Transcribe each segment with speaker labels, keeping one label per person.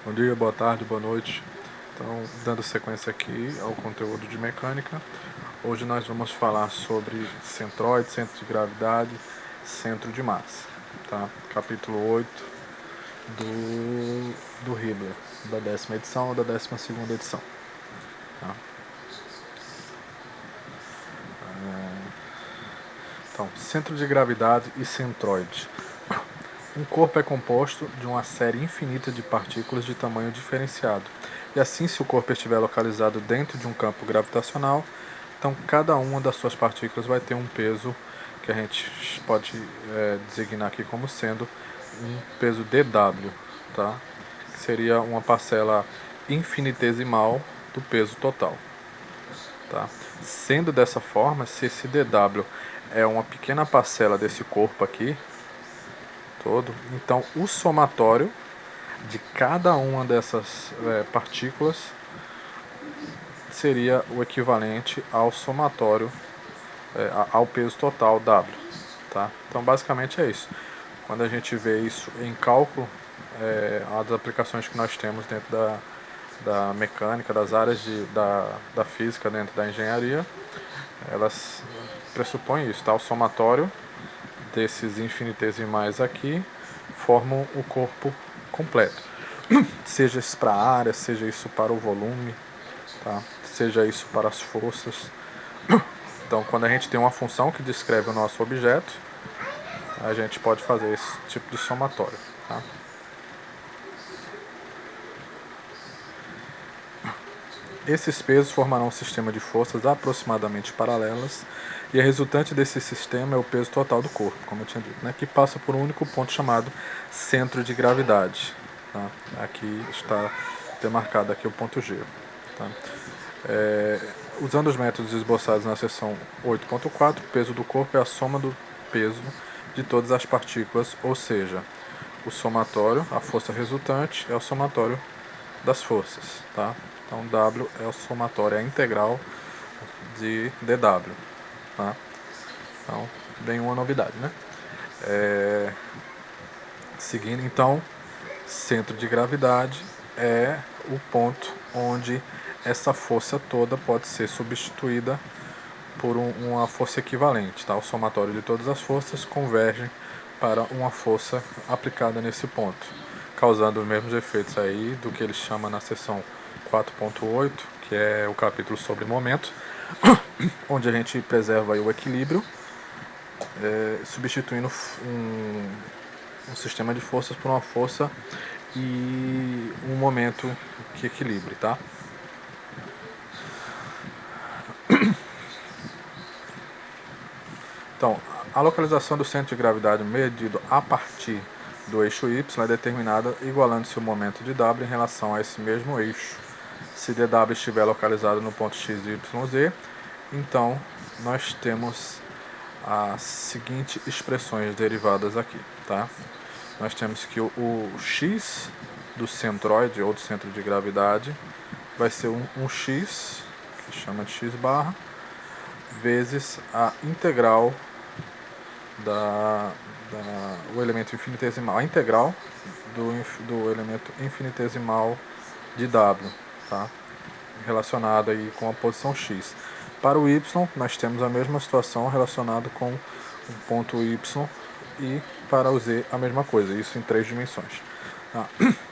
Speaker 1: Bom dia, boa tarde, boa noite. Então, dando sequência aqui ao conteúdo de mecânica, hoje nós vamos falar sobre centroide, centro de gravidade, centro de massa, tá? Capítulo 8 do Hibber, da 10ª edição ou da 12ª edição. Tá? Então, centro de gravidade e centroide. Um corpo é composto de uma série infinita de partículas de tamanho diferenciado. E assim, se o corpo estiver localizado dentro de um campo gravitacional, então cada uma das suas partículas vai ter um peso que a gente pode designar aqui como sendo um peso dW, tá? Que seria uma parcela infinitesimal do peso total. Tá? Sendo dessa forma, se esse dW é uma pequena parcela desse corpo aqui, todo, então o somatório de cada uma dessas partículas seria o equivalente ao somatório, ao peso total W. Tá? Então basicamente é isso. Quando a gente vê isso em cálculo, as aplicações que nós temos dentro da mecânica, das áreas da física dentro da engenharia, elas pressupõem isso, tá? O somatório desses infinitesimais aqui formam o corpo completo. Seja isso para a área, seja isso para o volume, tá? Seja isso para as forças. Então, quando a gente tem uma função que descreve o nosso objeto, a gente pode fazer esse tipo de somatório. Tá? Esses pesos formarão um sistema de forças aproximadamente paralelas, e a resultante desse sistema é o peso total do corpo, como eu tinha dito, né, que passa por um único ponto chamado centro de gravidade. Tá? Aqui está demarcado aqui o ponto G. Tá? Usando os métodos esboçados na seção 8.4, o peso do corpo é a soma do peso de todas as partículas, ou seja, o somatório, a força resultante, é o somatório das forças. Tá? Então, W é o somatório, é a integral de dW. Tá? Então, nenhuma novidade, né? Seguindo, então, centro de gravidade é o ponto onde essa força toda pode ser substituída por uma força equivalente. Tá? O somatório de todas as forças converge para uma força aplicada nesse ponto, causando os mesmos efeitos aí do que ele chama na seção 4.8, que é o capítulo sobre momento, onde a gente preserva aí o equilíbrio, substituindo um sistema de forças por uma força e um momento que equilibre, tá? Então, a localização do centro de gravidade medido a partir do eixo Y é determinada igualando-se o momento de W em relação a esse mesmo eixo. Se dW estiver localizado no ponto x, y, z, então nós temos as seguintes expressões derivadas aqui, tá? Nós temos que o x do centroide ou do centro de gravidade vai ser um x, que chama de x barra, vezes a integral o elemento infinitesimal, a integral do elemento infinitesimal de W, tá? Relacionado aí com a posição x. Para o y, nós temos a mesma situação relacionada com o ponto y, e para o z a mesma coisa, isso em 3 dimensões. Tá?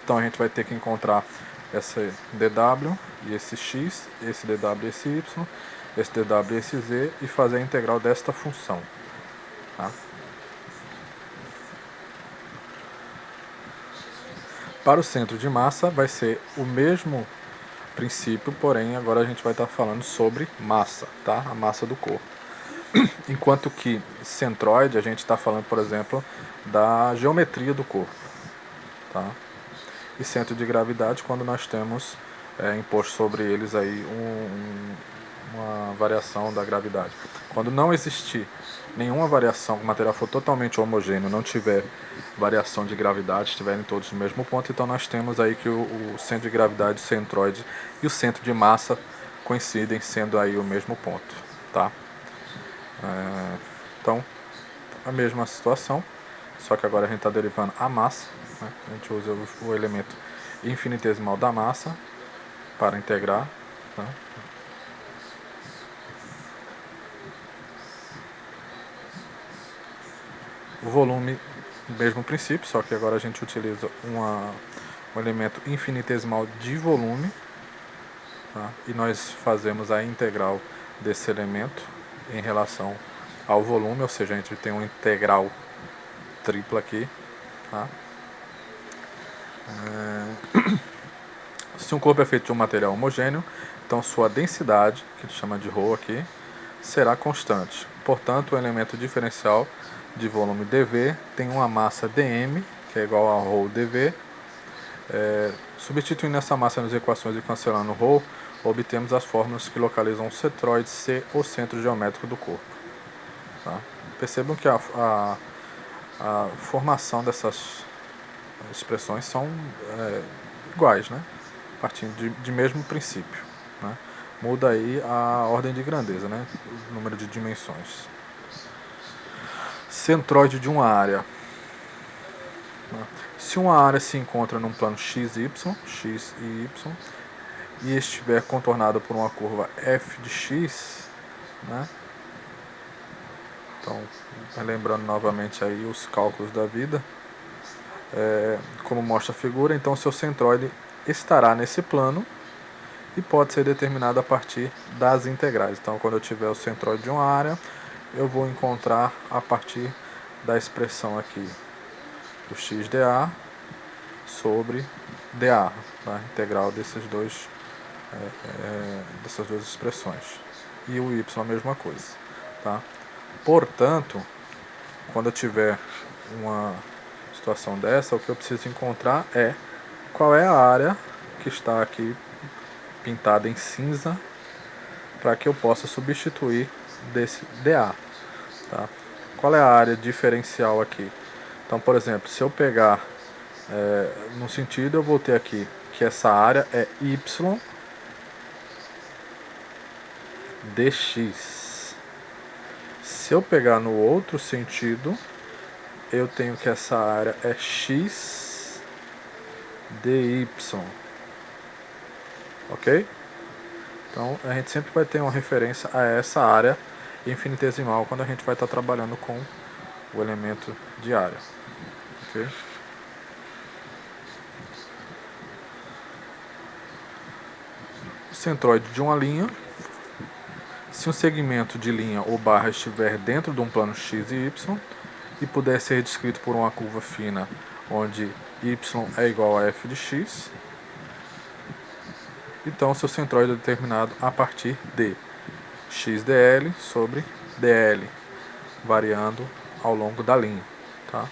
Speaker 1: Então a gente vai ter que encontrar esse dw e esse x, esse dw e esse y, esse dw e esse z, e fazer a integral desta função. Tá? Para o centro de massa vai ser o mesmo princípio, porém agora a gente vai estar falando sobre massa, tá? A massa do corpo. Enquanto que centroide a gente está falando, por exemplo, da geometria do corpo, tá? E centro de gravidade quando nós temos imposto sobre eles aí uma variação da gravidade. Quando não existir nenhuma variação, o material for totalmente homogêneo, não tiver variação de gravidade, estiverem todos no mesmo ponto, então nós temos aí que o centro de gravidade, o centroide e o centro de massa coincidem sendo aí o mesmo ponto, tá? Então, a mesma situação, só que agora a gente está derivando a massa, né? A gente usa o elemento infinitesimal da massa para integrar, tá? O volume, mesmo princípio, só que agora a gente utiliza um elemento infinitesimal de volume, tá? E nós fazemos a integral desse elemento em relação ao volume, ou seja, a gente tem uma integral tripla aqui, tá? Se um corpo é feito de um material homogêneo, então sua densidade, que a gente chama de ρ aqui, será constante. Portanto, o elemento diferencial de volume dV tem uma massa dm, que é igual a ρ dV. Substituindo essa massa nas equações e cancelando ρ, obtemos as fórmulas que localizam o centroide C, o centro geométrico do corpo. Tá? Percebam que a formação dessas expressões são iguais, né? Partindo de mesmo princípio, né? Muda aí a ordem de grandeza, né? O número de dimensões. Centroide de uma área. Se uma área se encontra num plano x e y, e estiver contornada por uma curva f de x, né? Então, lembrando novamente aí os cálculos da vida, como mostra a figura, então seu centroide estará nesse plano e pode ser determinado a partir das integrais. Então, quando eu tiver o centroide de uma área, eu vou encontrar a partir da expressão aqui do x dA sobre dA, tá? Integral dessas duas expressões. E o y a mesma coisa, tá? Portanto, quando eu tiver uma situação dessa, o que eu preciso encontrar é qual é a área que está aqui pintada em cinza para que eu possa substituir desse dA, tá? Qual é a área diferencial aqui? Então, por exemplo, se eu pegar no sentido, eu vou ter aqui que essa área é y dx. Se eu pegar no outro sentido, eu tenho que essa área é x dy. Ok? Então a gente sempre vai ter uma referência a essa área infinitesimal quando a gente vai estar trabalhando com o elemento de área. Ok? O centroide de uma linha. Se um segmento de linha ou barra estiver dentro de um plano x e y e puder ser descrito por uma curva fina onde y é igual a f de x, então seu centroide é determinado a partir de x dl sobre dl, variando ao longo da linha, tá?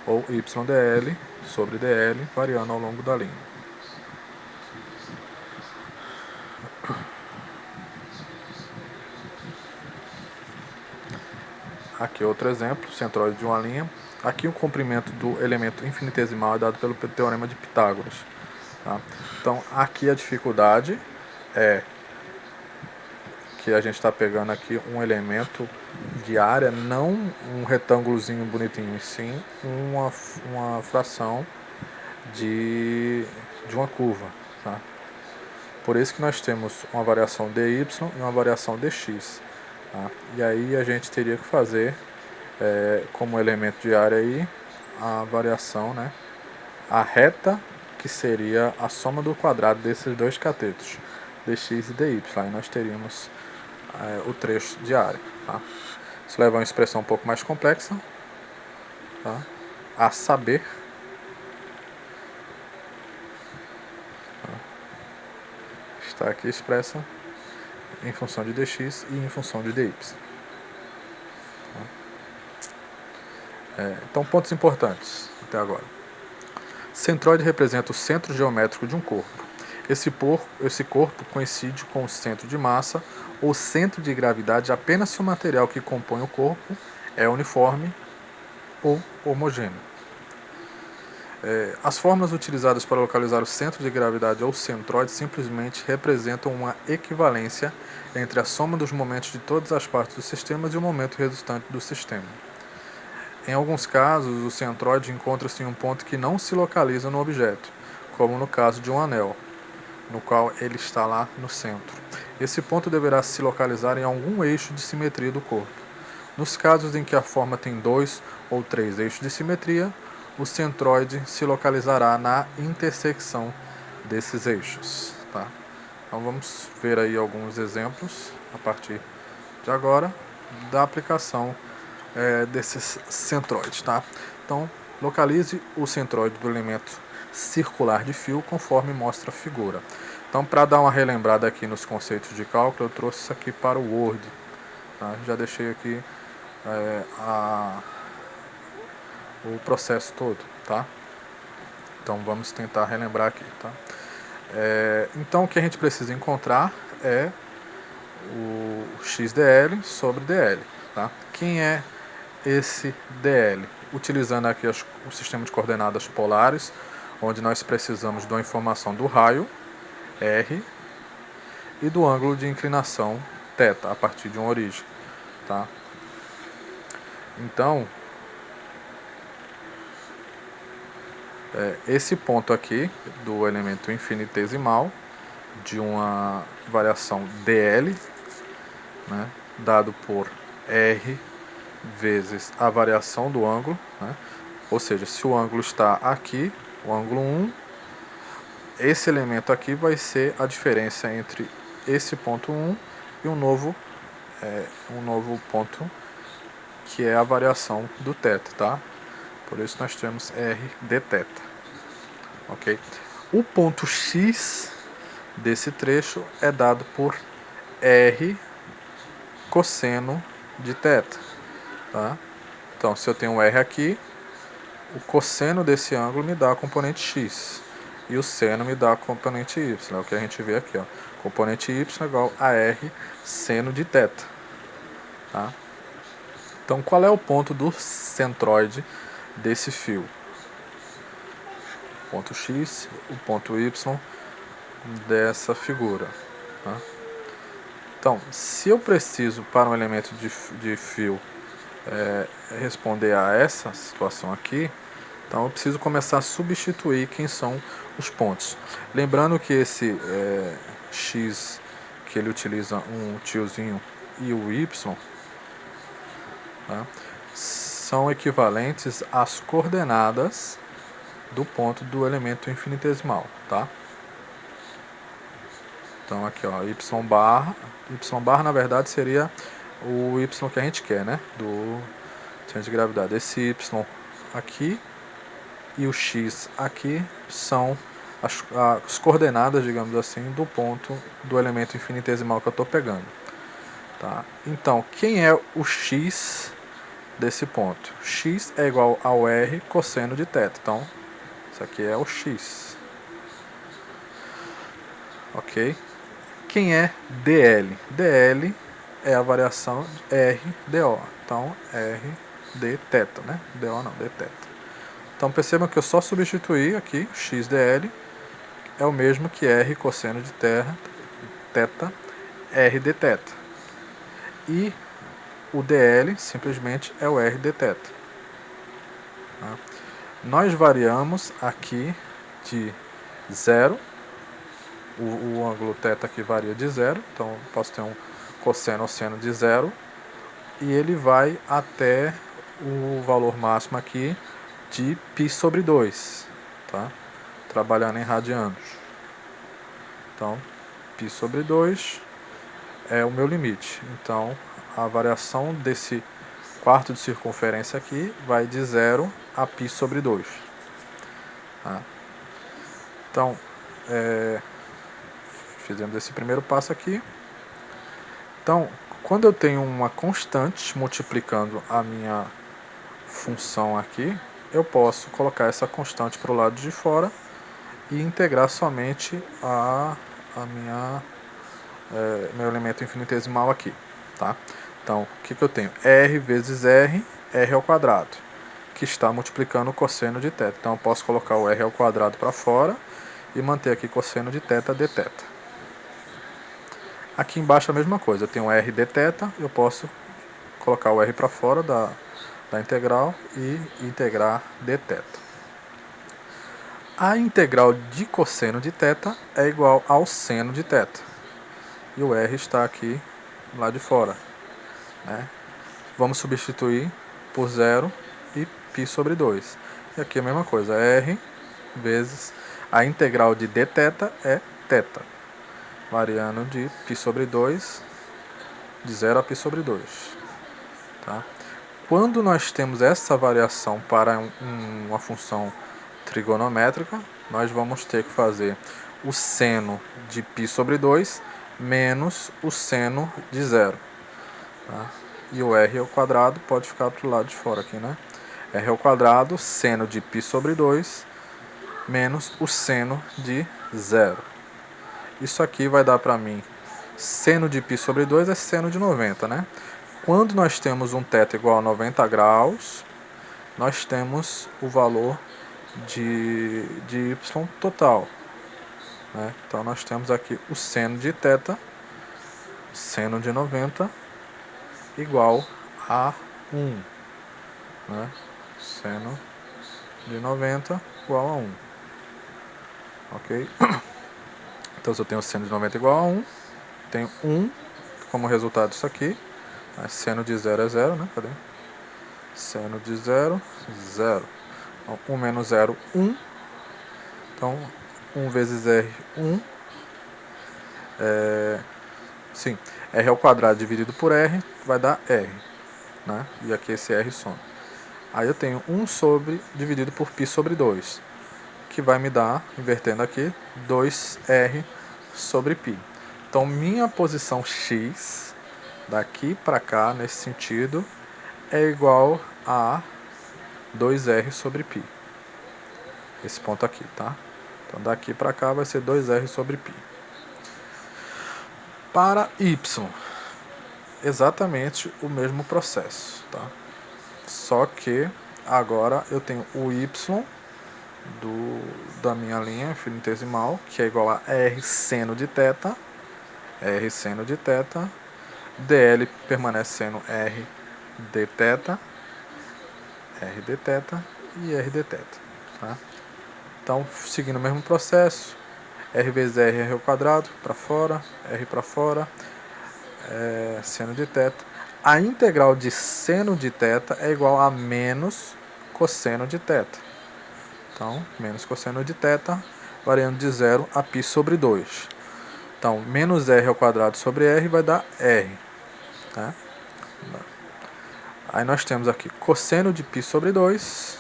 Speaker 1: Ou y dl sobre dl, variando ao longo da linha. Aqui outro exemplo, centroide de uma linha. Aqui o comprimento do elemento infinitesimal é dado pelo teorema de Pitágoras. Tá? Então aqui a dificuldade é que a gente está pegando aqui um elemento de área, não um retângulozinho bonitinho, e sim uma fração de uma curva. Tá? Por isso que nós temos uma variação dy e uma variação dx. Tá? E aí a gente teria que fazer como elemento de área aí a variação, né? A reta, que seria a soma do quadrado desses dois catetos, dx e dy. Aí nós teríamos o trecho de área. Tá? Isso leva a uma expressão um pouco mais complexa, tá? A saber, tá? Está aqui expressa em função de dx e em função de dy. Então, pontos importantes até agora. Centroide representa o centro geométrico de um corpo. Esse corpo coincide com o centro de massa ou centro de gravidade apenas se o material que compõe o corpo é uniforme ou homogêneo. As fórmulas utilizadas para localizar o centro de gravidade ou centroide simplesmente representam uma equivalência entre a soma dos momentos de todas as partes dos sistemas e o momento resultante do sistema. Em alguns casos, o centroide encontra-se em um ponto que não se localiza no objeto, como no caso de um anel, no qual ele está lá no centro. Esse ponto deverá se localizar em algum eixo de simetria do corpo. Nos casos em que a forma tem 2 ou 3 eixos de simetria, o centroide se localizará na intersecção desses eixos. Tá? Então vamos ver aí alguns exemplos a partir de agora da aplicação desses centroides. Tá? Então localize o centroide do elemento circular de fio conforme mostra a figura. Então, para dar uma relembrada aqui nos conceitos de cálculo, eu trouxe isso aqui para o Word. Tá? Já deixei aqui o processo todo, tá? Então vamos tentar relembrar aqui, tá? Então o que a gente precisa encontrar é o XDL sobre DL, tá? Quem é esse DL? Utilizando aqui o sistema de coordenadas polares, onde nós precisamos da informação do raio, R, e do ângulo de inclinação, θ, a partir de uma origem, tá? Então, esse ponto aqui do elemento infinitesimal de uma variação dl, né, dado por r vezes a variação do ângulo, né, ou seja, se o ângulo está aqui, o ângulo 1, esse elemento aqui vai ser a diferença entre esse ponto 1 e um novo ponto que é a variação do θ, tá? Por isso nós temos r dθ, ok? O ponto x desse trecho é dado por r cosseno de θ, tá? Então, se eu tenho um r aqui, o cosseno desse ângulo me dá a componente x e o seno me dá a componente y, é o que a gente vê aqui, ó. Componente y igual a r seno de θ, tá? Então, qual é o ponto do centroide desse fio? O ponto x, o ponto y dessa figura, tá? Então, se eu preciso para um elemento de fio responder a essa situação aqui, então eu preciso começar a substituir quem são os pontos. Lembrando que esse x, que ele utiliza um tiozinho, e o y, tá, são equivalentes às coordenadas do ponto do elemento infinitesimal, tá? Então aqui, ó, y barra na verdade seria o y que a gente quer, né, do centro de gravidade. Esse y aqui e o x aqui são as coordenadas, digamos assim, do ponto do elemento infinitesimal que eu estou pegando, tá? Então, quem é o x desse ponto? X é igual ao r cosseno de θ. Então, isso aqui é o x, ok? Quem é dl? dl é a variação r dO. Então, r dθ, né? dO não, dθ. Então, percebam que eu só substituí aqui x dl é o mesmo que r cosseno de θ, r dθ. E o dl simplesmente é o r dθ. Tá? Nós variamos aqui de 0. O ângulo θ aqui varia de 0, então posso ter um cosseno ou seno de 0, e ele vai até o valor máximo aqui de π sobre 2, tá? Trabalhando em radianos. Então, π sobre 2 é o meu limite. Então, a variação desse quarto de circunferência aqui vai de 0 a π sobre 2. Tá? Então, fizemos esse primeiro passo aqui. Então, quando eu tenho uma constante multiplicando a minha função aqui, eu posso colocar essa constante para o lado de fora e integrar somente meu elemento infinitesimal aqui, tá? Então, o que eu tenho? R vezes R, R ao quadrado, que está multiplicando o cosseno de θ. Então, eu posso colocar o R ao quadrado para fora e manter aqui cosseno de θ dθ. Aqui embaixo a mesma coisa, eu tenho R dθ, eu posso colocar o R para fora da integral e integrar dθ. A integral de cosseno de θ é igual ao seno de θ. E o r está aqui lá de fora, né? Vamos substituir por 0 e π sobre 2. E aqui a mesma coisa, r vezes a integral de dθ é θ, variando de π sobre 2, de 0 a π sobre 2. Tá? Quando nós temos essa variação para uma função trigonométrica, nós vamos ter que fazer o seno de π sobre 2 menos o seno de 0. Tá? E o r ao quadrado pode ficar para o lado de fora aqui, né? R ao quadrado, seno de π sobre 2, menos o seno de 0. Isso aqui vai dar para mim, seno de π sobre 2 é seno de 90, né? Quando nós temos um θ igual a 90 graus, nós temos o valor de y total, né? Então nós temos aqui o seno de θ, seno de 90, igual a 1. Né? Seno de 90 igual a 1. Ok? Então, se eu tenho seno de 90 igual a 1, tenho 1 como resultado disso aqui. Seno de 0 é 0, né? Cadê? Seno de 0, 0. Então, 1 menos 0, 1. Então, 1 vezes r, 1. Sim, r ao quadrado dividido por r vai dar r. Né? E aqui esse r some. Aí eu tenho 1 dividido por π sobre 2, que vai me dar, invertendo aqui, 2r sobre π. Então, minha posição x, daqui para cá, nesse sentido, é igual a 2r sobre π. Esse ponto aqui, tá? Então, daqui para cá vai ser 2r sobre π. Para y, exatamente o mesmo processo, tá? Só que agora eu tenho o y da minha linha infinitesimal, que é igual a r seno de θ, dl permanecendo r dθ, e r dθ. Tá? Então, seguindo o mesmo processo, r vezes r ao quadrado, para fora, r para fora, seno de θ. A integral de seno de θ é igual a menos cosseno de θ. Então, menos cosseno de θ, variando de 0 a π sobre 2. Então, menos r ao quadrado sobre r vai dar r. Tá? Aí nós temos aqui cosseno de π sobre 2.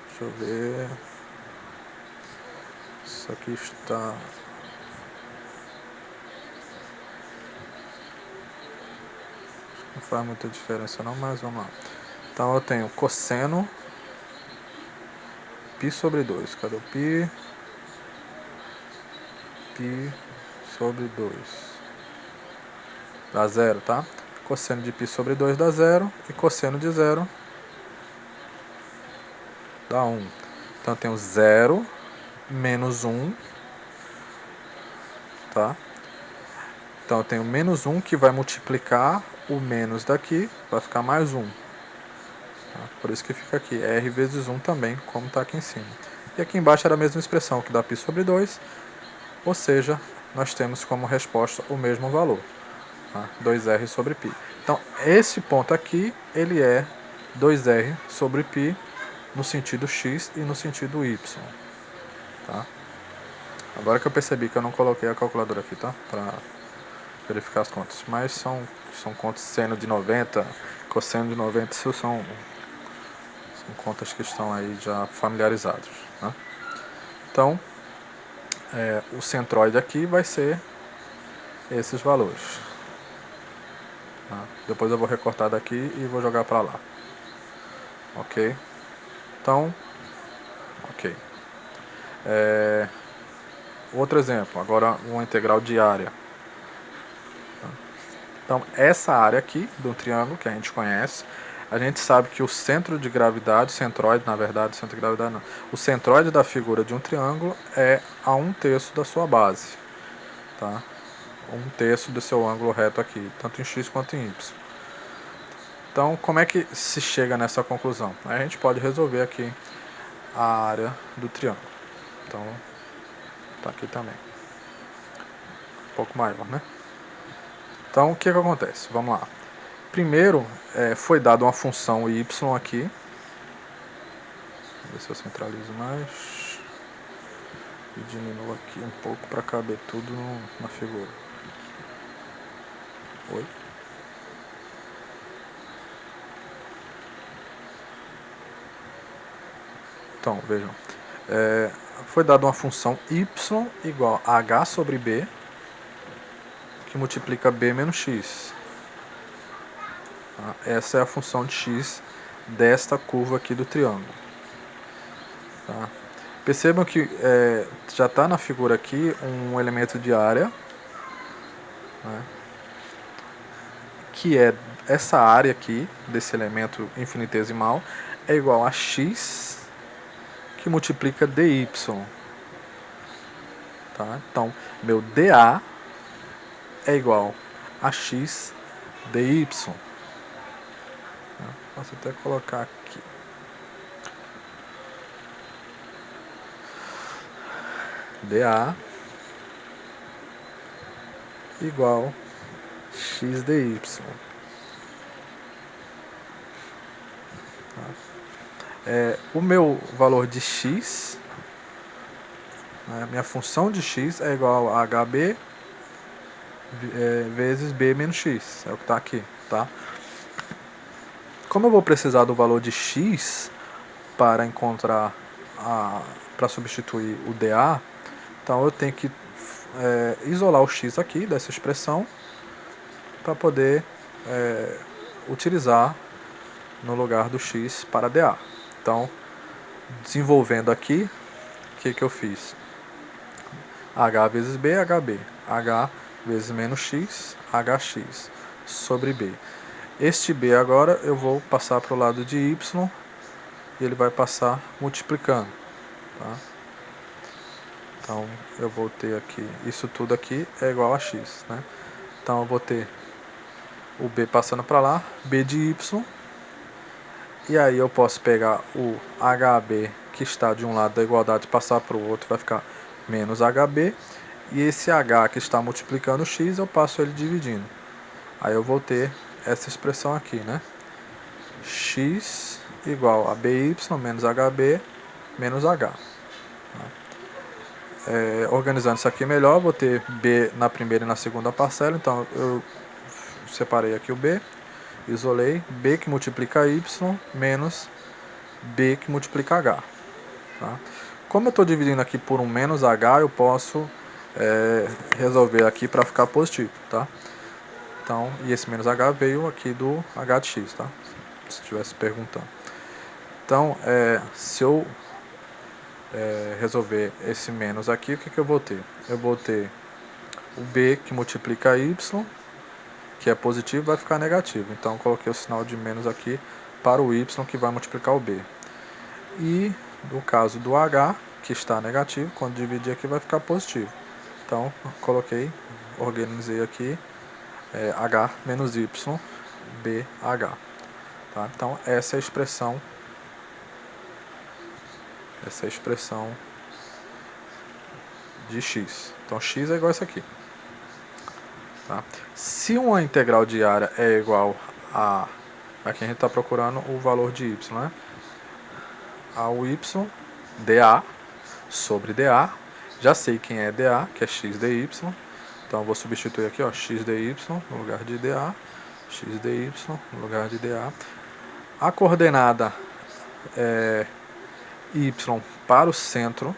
Speaker 1: Deixa eu ver. Isso aqui está... Não faz muita diferença não, mas vamos lá. Então eu tenho cosseno π sobre 2. Cadê o π? Π sobre 2. Dá 0, tá? Cosseno de π sobre 2 dá 0. E cosseno de 0 dá 1. Então eu tenho 0 menos 1. Tá? Então eu tenho menos 1 que vai multiplicar o menos daqui, vai ficar mais 1. Tá? Por isso que fica aqui, r vezes 1 também, como está aqui em cima. E aqui embaixo era a mesma expressão, que dá π sobre 2, ou seja, nós temos como resposta o mesmo valor, tá? 2r sobre π. Então, esse ponto aqui, ele é 2r sobre π no sentido x e no sentido y. Tá? Agora que eu percebi que eu não coloquei a calculadora aqui, tá? Para verificar as contas. Mas são contas seno de 90, cosseno de 90, isso são contas que estão aí já familiarizados. Né? Então, o centroide aqui vai ser esses valores. Tá? Depois eu vou recortar daqui e vou jogar para lá. Ok? Então, ok. Outro exemplo, agora uma integral de área. Então, essa área aqui do triângulo que a gente conhece, a gente sabe que o centro de gravidade, centroide, na verdade, centro de gravidade não. O centroide da figura de um triângulo é a 1/3 da sua base. Tá? 1/3 do seu ângulo reto aqui, tanto em x quanto em y. Então, como é que se chega nessa conclusão? A gente pode resolver aqui a área do triângulo. Então, tá aqui também. Um pouco maior, né? Então, o que acontece? Vamos lá. Primeiro, foi dada uma função y aqui. Vou ver se eu centralizo mais. E diminuo aqui um pouco para caber tudo na figura. Oi? Então, vejam. Foi dada uma função y igual a h sobre b, que multiplica b menos x. Tá? Essa é a função de x desta curva aqui do triângulo. Tá? Percebam que já está na figura aqui um elemento de área, né, que é essa área aqui, desse elemento infinitesimal, é igual a x que multiplica dy. Tá? Então, meu dA é igual a x dy. Posso até colocar aqui. dA igual x dy. O meu valor de x, minha função de x é igual a hb vezes b menos x, é o que está aqui, tá? Como eu vou precisar do valor de x para encontrar para substituir o dA, então eu tenho que isolar o x aqui dessa expressão para poder utilizar no lugar do x para dA. Então, desenvolvendo aqui, o que eu fiz? H vezes B, HB. H vezes menos x, HX sobre B. Este B agora eu vou passar para o lado de y e ele vai passar multiplicando. Tá? Então, eu vou ter aqui, isso tudo aqui é igual a x. Né? Então, eu vou ter o B passando para lá, B de y. E aí eu posso pegar o HB que está de um lado da igualdade e passar para o outro, vai ficar menos HB. E esse H que está multiplicando x, eu passo ele dividindo. Aí eu vou ter essa expressão aqui, né? X igual a BY menos HB menos H. Organizando isso aqui melhor, vou ter B na primeira e na segunda parcela. Então eu separei aqui o B, isolei, B que multiplica Y menos B que multiplica H. Tá? Como eu estou dividindo aqui por um menos H, eu posso resolver aqui para ficar positivo. Tá? Então, e esse menos H veio aqui do H de x. Tá? Se estivesse perguntando. Então, se eu resolver esse menos aqui, o que eu vou ter? Eu vou ter o B que multiplica Y, que é positivo, vai ficar negativo. Então, eu coloquei o sinal de menos aqui para o Y, que vai multiplicar o B. E, no caso do H, que está negativo, quando dividir aqui vai ficar positivo. Então, organizei aqui H menos Y, BH. Tá? Então, essa é a expressão de x. Então, x é igual a isso aqui. Tá? Se uma integral de área é igual a... Aqui a gente está procurando o valor de y, né? Ao y, dA sobre dA. Já sei quem é dA, que é x dy. Então, eu vou substituir aqui, ó, x dy no lugar de dA. X dy no lugar de dA. A coordenada y para o centro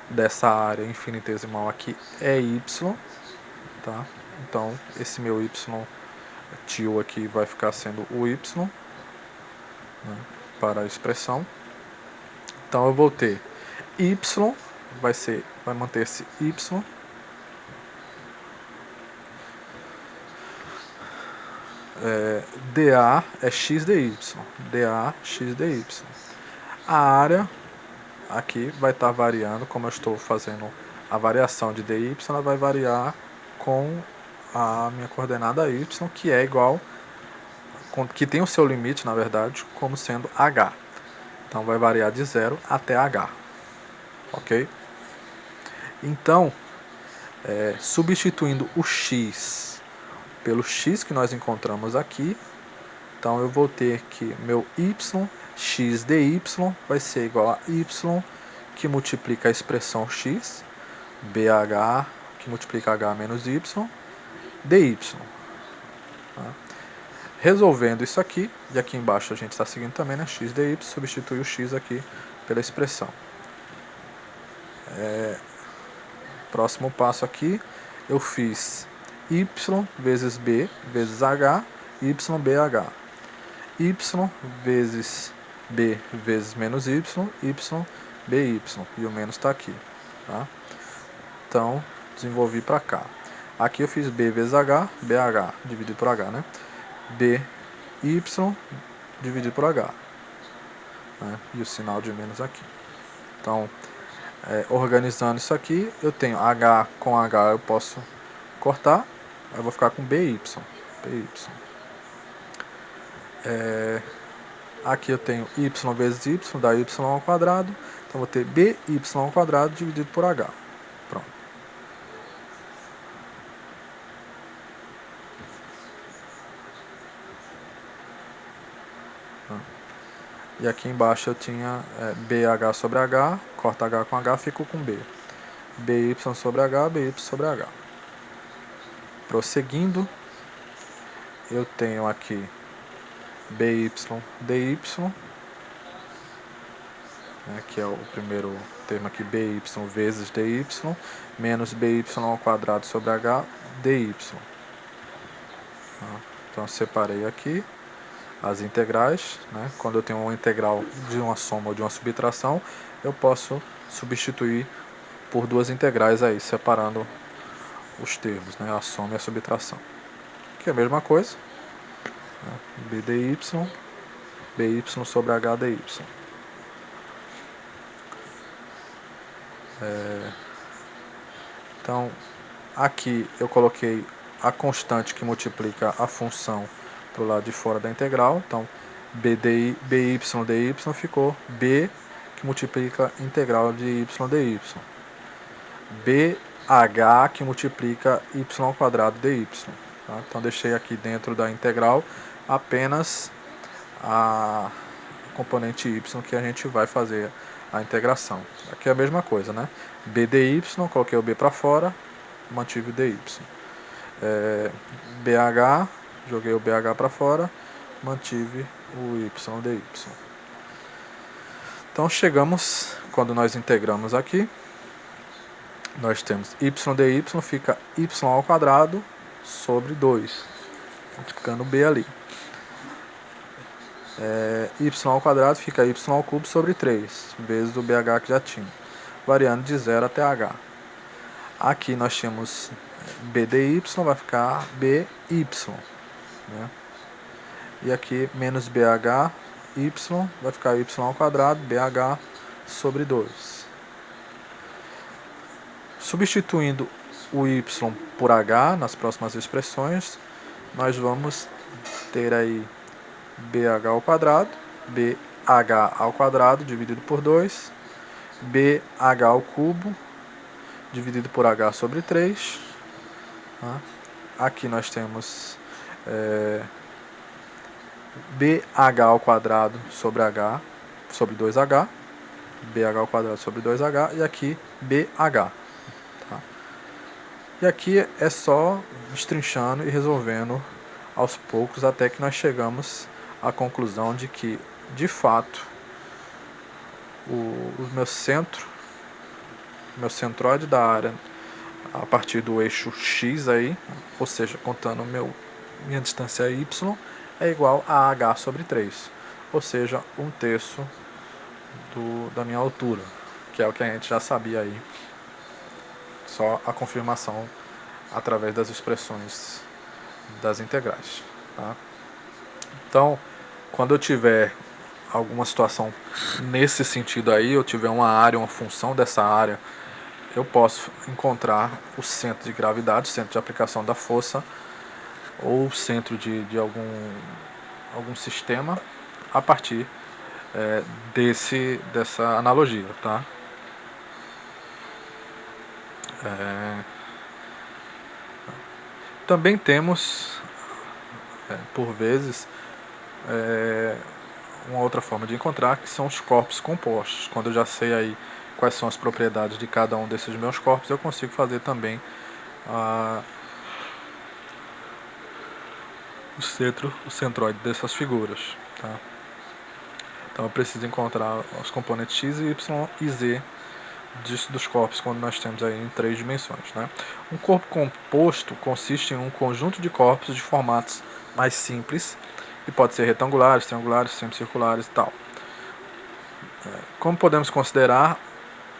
Speaker 1: dessa área infinitesimal aqui é y, tá? Então, esse meu y tio aqui vai ficar sendo o y, né, para a expressão. Então, eu vou ter y, vai manter esse y, dA é x dy, dA x dy. A área aqui vai estar variando, como eu estou fazendo a variação de dy, ela vai variar com a minha coordenada y, que é igual que tem o seu limite, na verdade, como sendo h. Então vai variar de 0 até h. Ok? Então, substituindo o x pelo x que nós encontramos aqui, então eu vou ter que meu y, x dy, vai ser igual a y, que multiplica a expressão x, bh, que multiplica h menos y, dy. Tá? Resolvendo isso aqui, e aqui embaixo a gente está seguindo também, né? X dy, substitui o x aqui pela expressão. Próximo passo aqui, eu fiz y vezes b vezes h, ybh. Y vezes b vezes menos y, by. E o menos está aqui. Tá? Então, desenvolvi para cá. Aqui eu fiz b vezes h, bh, dividido por h, né? by dividido por h. Né? E o sinal de menos aqui. Então, organizando isso aqui, eu tenho h com h, eu posso cortar, eu vou ficar com by. Aqui eu tenho y vezes y, dá y ao quadrado, então vou ter by ao quadrado dividido por h. Pronto. E aqui embaixo eu tinha bh sobre h, corta h com h, fico com b. by sobre h, by sobre h. Prosseguindo, eu tenho aqui by dy, que é o primeiro termo aqui, by vezes dy, menos by ao quadrado sobre h, dy. Então, separei aqui as integrais. Né? Quando eu tenho uma integral de uma soma ou de uma subtração, eu posso substituir por duas integrais aí, separando os termos, né? A soma e a subtração. Que é a mesma coisa. Né? B dy, by sobre h dy. Então, aqui eu coloquei a constante que multiplica a função para o lado de fora da integral. Então, by dy ficou b que multiplica a integral de y dy. bh que multiplica y ao quadrado dy. Tá? Então, deixei aqui dentro da integral apenas a componente y que a gente vai fazer a integração. Aqui é a mesma coisa, né? B dy, coloquei o b para fora, mantive o dy. BH, joguei o BH para fora, mantive o y dy. Então chegamos, quando nós integramos aqui, nós temos y dy fica y ao quadrado sobre 2, ficando b ali. Y ao quadrado fica y ao cubo sobre 3, vezes o BH que já tinha, variando de 0 até h. Aqui nós temos b dy, vai ficar by, né? E aqui menos bh, y, vai ficar y ao quadrado, bh sobre 2. Substituindo o y por h nas próximas expressões, nós vamos ter aí bh ao quadrado, bh ao quadrado dividido por 2, bh ao cubo dividido por h sobre 3. Tá? Aqui nós temos bh ao quadrado sobre h sobre 2h, bh ao quadrado sobre 2h, e aqui bh. Tá? E aqui é só destrinchando e resolvendo aos poucos até que nós chegamos à conclusão de que, de fato, o meu centroide da área a partir do eixo x aí, ou seja, contando minha distância y, é igual a h sobre 3, ou seja, 1/3 da minha altura, que é o que a gente já sabia aí, só a confirmação através das expressões das integrais. Tá? Então, quando eu tiver alguma situação nesse sentido aí, eu tiver uma área, uma função dessa área, eu posso encontrar o centro de gravidade, centro de aplicação da força, ou o centro de algum sistema a partir dessa analogia, tá? Também temos, por vezes, uma outra forma de encontrar, que são os corpos compostos. Quando eu já sei aí quais são as propriedades de cada um desses meus corpos, eu consigo fazer também o centroide dessas figuras, tá? Então eu preciso encontrar os componentes x, y e z dos corpos quando nós temos aí em 3 dimensões, né? Um corpo composto consiste em um conjunto de corpos de formatos mais simples, e pode ser retangulares, triangulares, semicirculares e tal. Como podemos considerar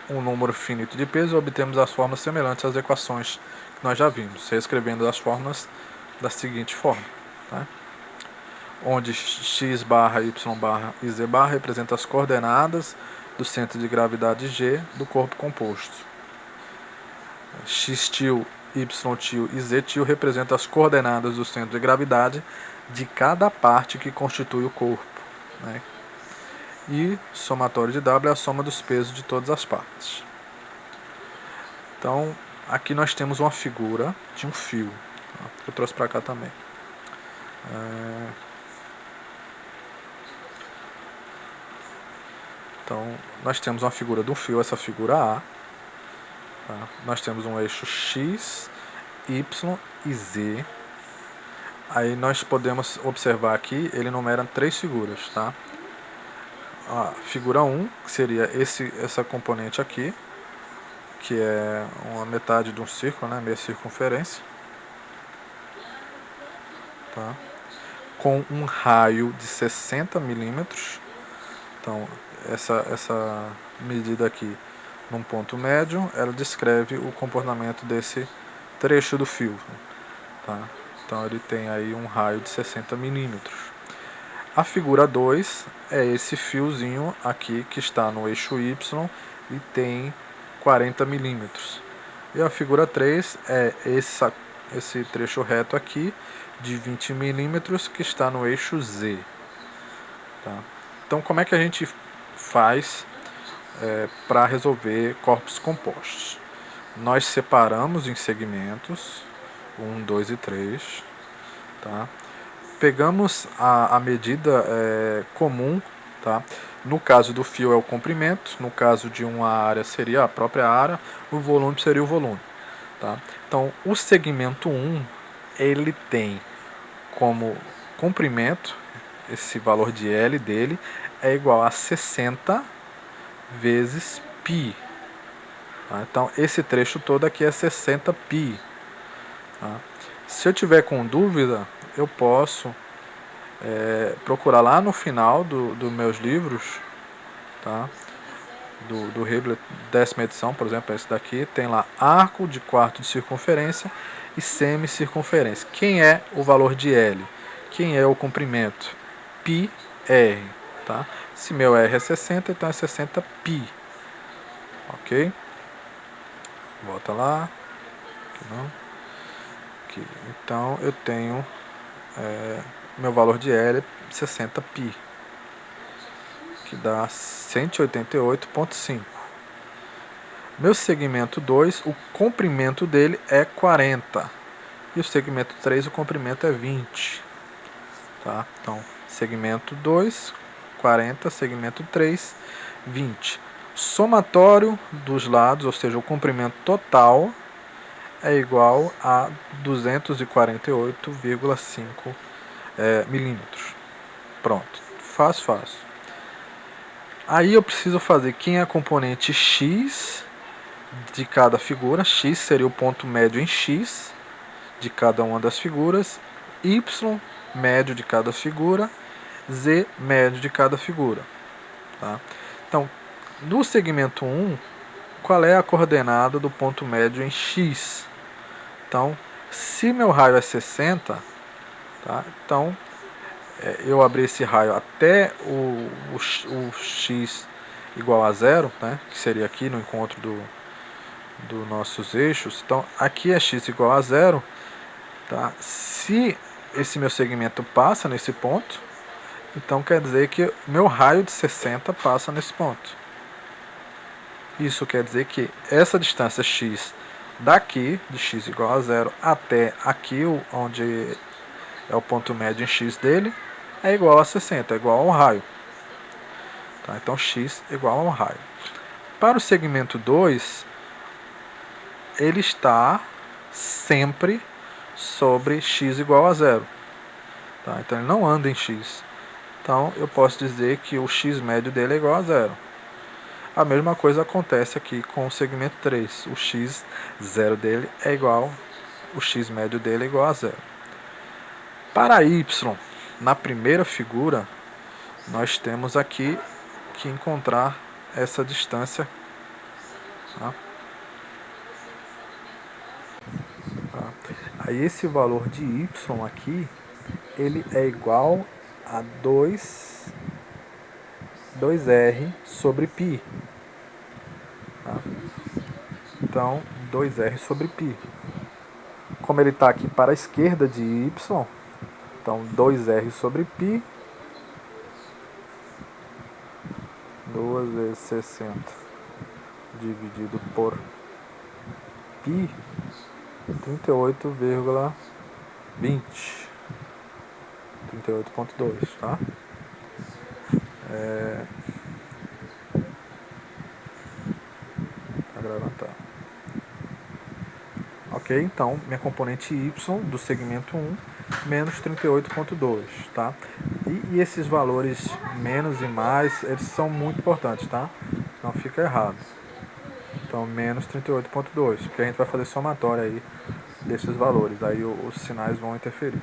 Speaker 1: um número finito de peso, obtemos as fórmulas semelhantes às equações que nós já vimos, reescrevendo as fórmulas da seguinte forma, tá? Onde x barra, y barra e z barra representam as coordenadas do centro de gravidade G do corpo composto. X tio, y tio e z tio representam as coordenadas do centro de gravidade de cada parte que constitui o corpo, né? E somatório de W é a soma dos pesos de todas as partes. Então, aqui nós temos uma figura de um fio, tá? Eu trouxe para cá também. Então, nós temos uma figura de um fio, essa figura A. Tá? Nós temos um eixo X, Y e Z. Aí nós podemos observar aqui, ele numera 3 figuras, tá? A figura 1, que seria essa componente aqui, que é uma metade de um círculo, né? Meia circunferência. Tá? Com um raio de 60 milímetros. Então, essa medida aqui num ponto médio, ela descreve o comportamento desse trecho do fio, tá? Então ele tem aí um raio de 60 milímetros. A figura 2 é esse fiozinho aqui que está no eixo Y e tem 40 milímetros. E a figura 3 é esse trecho reto aqui de 20 milímetros que está no eixo Z. Tá? Então como é que a gente faz para resolver corpos compostos? Nós separamos em segmentos 1, 2 e 3, tá? Pegamos a medida comum, tá? No caso do fio é o comprimento, no caso de uma área seria a própria área, o volume seria o volume, tá? Então o segmento 1 ele tem como comprimento, esse valor de L dele é igual a 60 vezes π. Tá? Então esse trecho todo aqui é 60 π. Tá? Se eu tiver com dúvida, eu posso procurar lá no final dos meus livros, tá? do Hibbeler, 10ª edição, por exemplo, esse daqui, tem lá arco de quarto de circunferência e semicircunferência. Quem é o valor de L? Quem é o comprimento? πr. Tá? Se meu R é 60, então é 60 π. Ok? Volta lá. Aqui não. Aqui. Então eu tenho meu valor de L é 60 π, que dá 188,5. Meu segmento 2, o comprimento dele é 40. E o segmento 3, o comprimento é 20. Tá? Então, segmento 2, 40, segmento 3, 20. Somatório dos lados, ou seja, o comprimento total, é igual a 248,5 milímetros. Pronto, fácil. Aí eu preciso fazer quem é a componente X de cada figura. X seria o ponto médio em X de cada uma das figuras, Y médio de cada figura, Z médio de cada figura. Tá? Então, no segmento 1, qual é a coordenada do ponto médio em X? Então, se meu raio é 60, tá? Então eu abrir esse raio até o x igual a 0, né? Que seria aqui no encontro dos nossos eixos. Então aqui é x igual a 0, tá? Se esse meu segmento passa nesse ponto, Então quer dizer que meu raio de 60 passa nesse ponto. Isso quer dizer que essa distância x daqui, de x igual a 0, até aqui, onde é o ponto médio em x dele, é igual a 60, é igual ao raio. Tá? Então x é igual ao raio. Para o segmento 2, ele está sempre sobre x igual a 0. Tá? Então ele não anda em x. Então eu posso dizer que o x médio dele é igual a 0. A mesma coisa acontece aqui com o segmento 3. O x zero dele é igual, o x médio dele é igual a 0. Para y, na primeira figura, nós temos aqui que encontrar essa distância. Tá? Aí esse valor de y aqui, ele é igual a 2r sobre π. Tá? Então, 2r sobre π. Como ele está aqui para a esquerda de y, então 2r sobre π, 2 vezes 60 dividido por π, 38,20. 38,2, tá? Tá gravando, tá? Ok, então minha componente y do segmento 1 menos 38,2, tá? E esses valores menos e mais, eles são muito importantes, tá? Não fica errado. Então menos 38,2, porque a gente vai fazer somatória aí desses valores, aí os sinais vão interferir.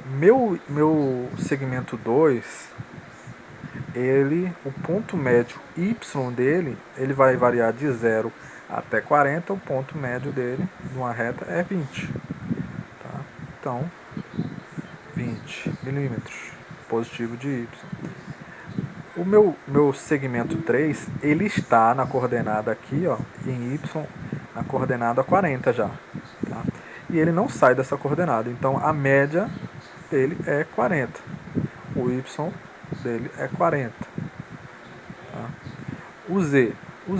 Speaker 1: Meu segmento 2, o ponto médio y dele, ele vai variar de 0 até 40, o ponto médio dele, numa reta, é 20. Tá? Então, 20 milímetros, positivo de y. O meu segmento 3, ele está na coordenada aqui, ó, em y, na coordenada 40 já. Tá? E ele não sai dessa coordenada, então a média dele é 40. O y dele é 40. Tá? O z, o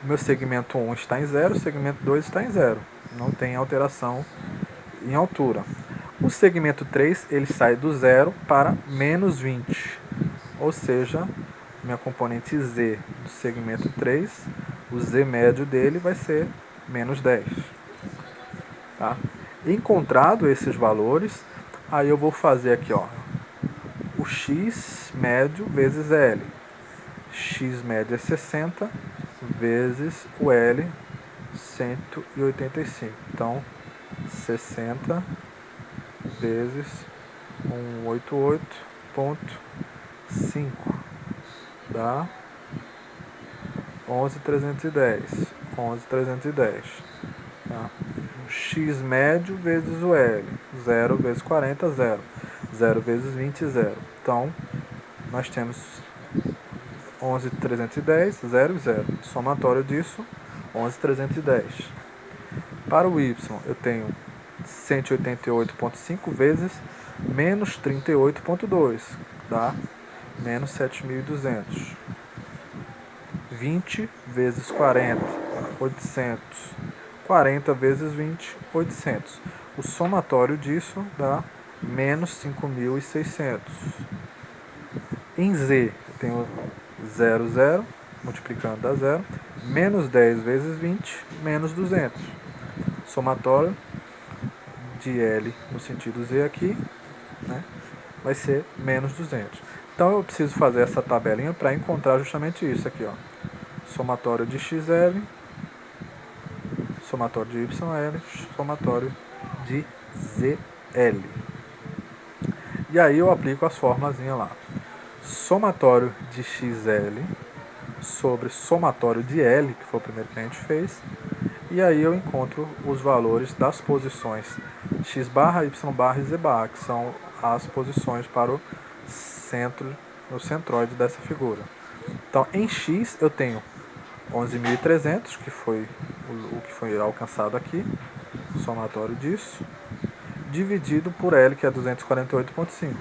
Speaker 1: meu segmento 1 está em 0, o segmento 2 está em 0. Não tem alteração em altura. O segmento 3, ele sai do 0 para menos 20. Ou seja, minha componente z do segmento 3, o z médio dele vai ser menos 10. Tá? Encontrado esses valores, aí eu vou fazer aqui, ó, o x médio vezes L. X médio é 60 vezes o L, 185. Então, 60 vezes 188,5 dá 11.310. 11.310. Tá? X médio vezes o L. 0 vezes 40, 0. 0 vezes 20, 0. Então, nós temos 11.310, 0 e 0. Somatório disso, 11.310. Para o y, eu tenho 188,5 vezes menos 38,2, dá menos 7.200. 20 vezes 40, 800. 40 vezes 20, 800. O somatório disso dá menos 5.600. Em z, eu tenho 0, 0, multiplicando dá 0, menos 10 vezes 20, menos 200. Somatório de L no sentido z aqui, né, vai ser menos 200. Então eu preciso fazer essa tabelinha para encontrar justamente isso aqui, ó. Somatório de xl, somatório de YL, somatório de ZL. E aí eu aplico as formulazinhas lá. Somatório de XL sobre somatório de L, que foi o primeiro que a gente fez. E aí eu encontro os valores das posições x barra, y barra e z barra, que são as posições para o centro, o centroide dessa figura. Então, em x eu tenho 11.300, que foi o que foi alcançado aqui, somatório disso, dividido por L, que é 248,5.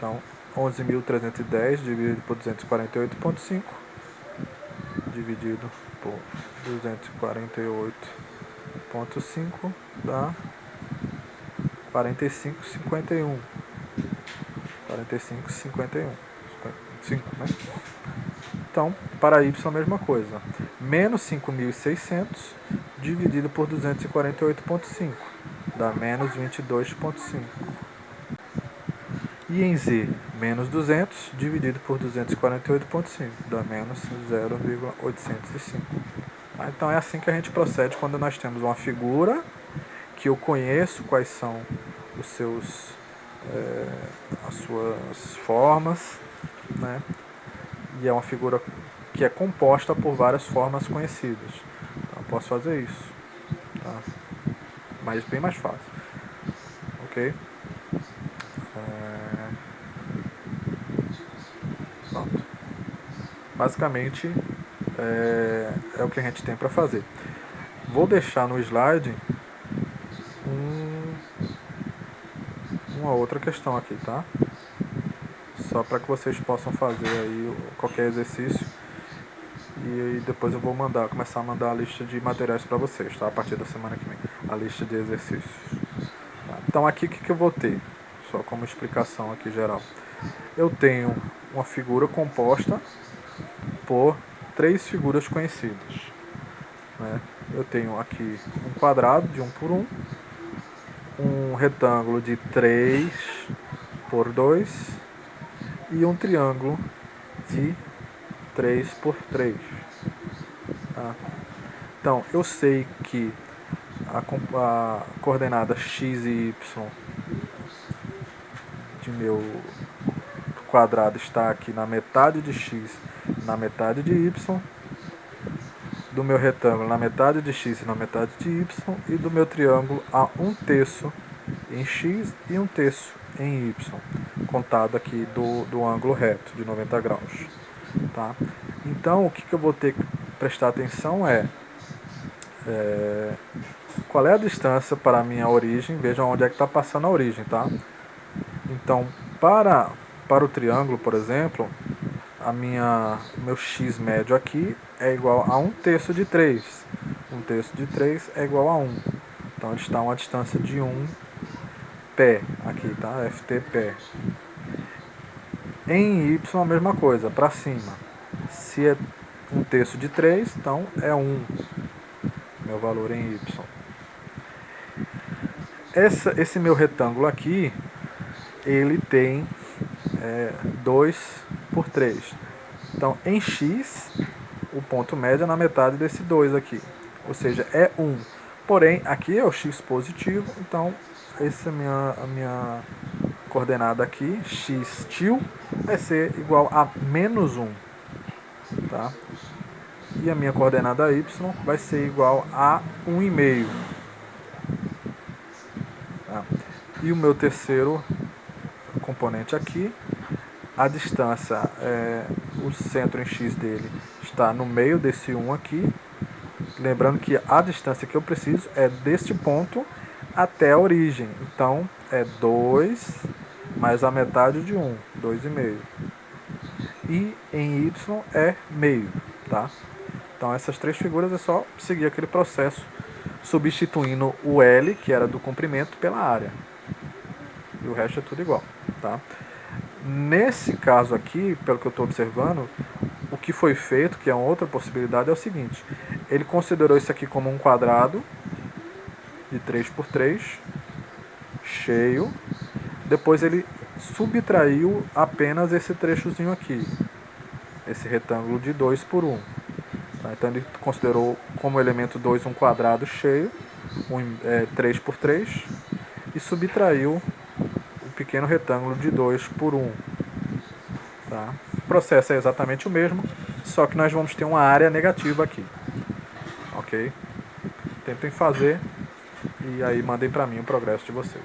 Speaker 1: Então, 11.310 dividido por 248,5 dividido por 248,5 dá 45,51. 45,51. 5, né? Então, para y a mesma coisa. Menos 5.600 dividido por 248,5 dá menos 22,5. E em z, menos 200 dividido por 248,5 dá menos 0,805. Então é assim que a gente procede quando nós temos uma figura que eu conheço quais são os seus, as suas formas, né? E é uma figura que é composta por várias formas conhecidas. Então eu posso fazer isso, tá? Mas bem mais fácil, ok? Pronto. Basicamente é o que a gente tem para fazer. Vou deixar no slide uma outra questão aqui, tá? Só para que vocês possam fazer aí qualquer exercício e depois eu vou começar a mandar a lista de materiais para vocês, tá? A partir da semana que vem, a lista de exercícios. Tá? Então aqui o que eu vou ter? Só como explicação aqui geral. Eu tenho uma figura composta por 3 figuras conhecidas, né? Eu tenho aqui um quadrado de 1 por 1, um retângulo de 3 por 2 e um triângulo de 3 por 3. Tá? Então, eu sei que a coordenada x e y de meu quadrado está aqui na metade de x, na metade de y, do meu retângulo na metade de x e na metade de y, e do meu triângulo a 1/3 em x e 1/3 em y, contado aqui do ângulo reto de 90 graus. Tá? Então, o que eu vou ter que prestar atenção qual é a distância para a minha origem. Vejam onde é que está passando a origem. Tá? Então, para o triângulo, por exemplo, meu x médio aqui é igual a 1/3 de 3. 1/3 de 3 é igual a 1. Então, ele está a uma distância de 1 pé aqui, tá? ft pé. Em y a mesma coisa, para cima. Se é 1/3 de 3, então é 1, meu valor em y. Esse meu retângulo aqui, ele tem 2 por 3. Então, em x, o ponto médio é na metade desse 2 aqui. Ou seja, é 1. Porém, aqui é o x positivo, então essa é a minha coordenada aqui, x til, vai ser igual a menos 1. Tá? E a minha coordenada y vai ser igual a 1,5. Tá? E o meu terceiro componente aqui, a distância, o centro em x dele está no meio desse 1 aqui. Lembrando que a distância que eu preciso é deste ponto até a origem. Então, é 2 mais a metade de 1, 2,5. E em y é meio, tá? Então, essas 3 figuras é só seguir aquele processo, substituindo o L, que era do comprimento, pela área. E o resto é tudo igual, tá? Nesse caso aqui, pelo que eu estou observando, o que foi feito, que é uma outra possibilidade, é o seguinte. Ele considerou isso aqui como um quadrado de 3 por 3, cheio. Depois ele subtraiu apenas esse trechozinho aqui, esse retângulo de 2 por 1. Então ele considerou como elemento 2 um quadrado cheio, 3 por 3, e subtraiu o pequeno retângulo de 2 por 1. Tá? O processo é exatamente o mesmo, só que nós vamos ter uma área negativa aqui. Ok? Tentem fazer e aí mandem para mim o progresso de vocês.